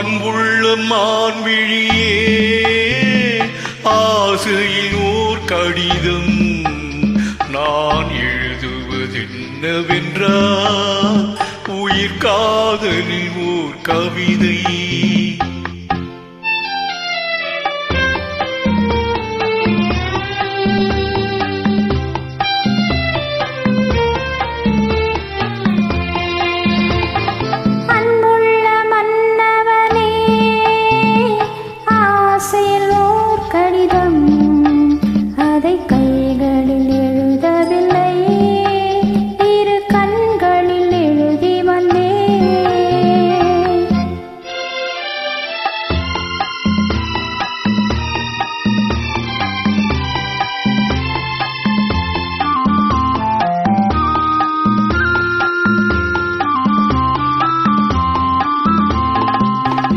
அன்புள்ள மான்விழியே ஆசையில் ஓர் கடிதம் நான் எழுதுவதென்னவென்றால் உயிர் காதலில் ஓர் கவிதை.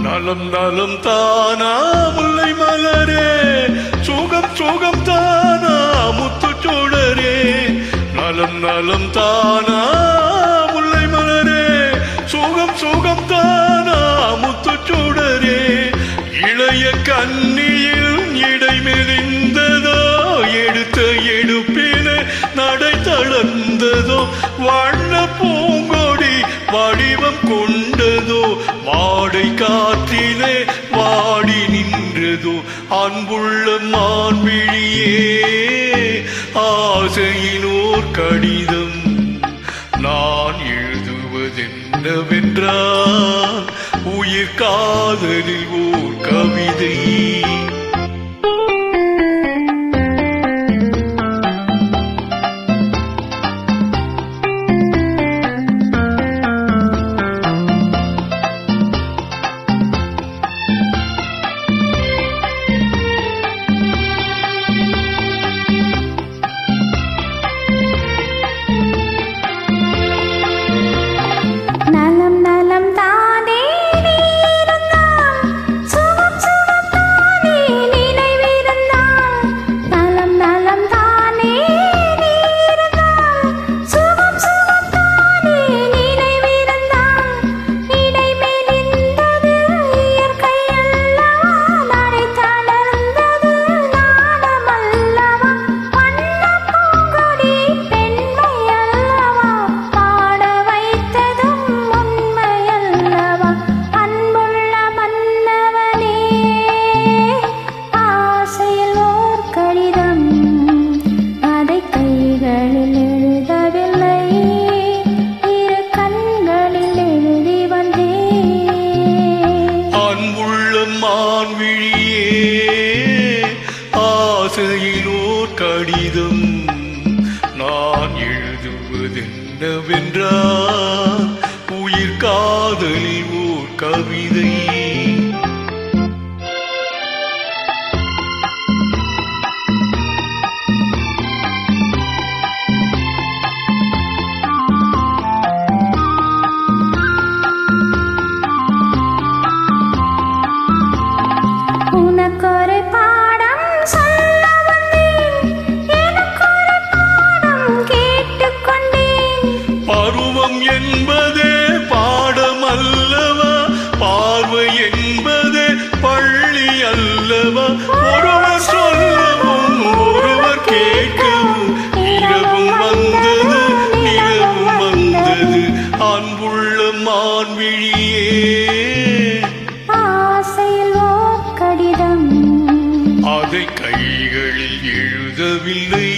நலம் நலம் தானா முல்லை மலரே, சுகம் சுகம் தானா முத்துச்சோழரே. நலம் நலம் தானா முல்லை மலரே, சுகம் சுகம் தானா முத்துச்சோழரே. இளைய கண்ணியில் இடை மெலிந்ததோ, எடுத்த எடுப்பின நடை தளர்ந்ததோ. வண்ண பூங்கொடி வடிவம் கொண்டதோ, வாடை காற்றிலே வாடி நின்றதோ. அன்புள்ள மான்விழியே ஆசையினோர் கடிதம் நான் எழுதுவதென்னவென்றால் உயிர் காதலில் ஓர் கவிதை. ஆசையிலோர் கடிதம் நான் எழுதுவதென்னவென்றால் உயிர் காதலில் ஓர் கவிதை. என்பதே பாடம் அல்லவா, பார்வை என்பதே பள்ளி அல்லவா. ஒருவர் சொல்லவும் ஒருவர் கேட்கவும் இரவும் வந்தது நிலவும் வந்தது. அன்புள்ள மான்விழியே ஆசையில் ஓர் கடிதம் அதை கைகளில் எழுதவில்லை,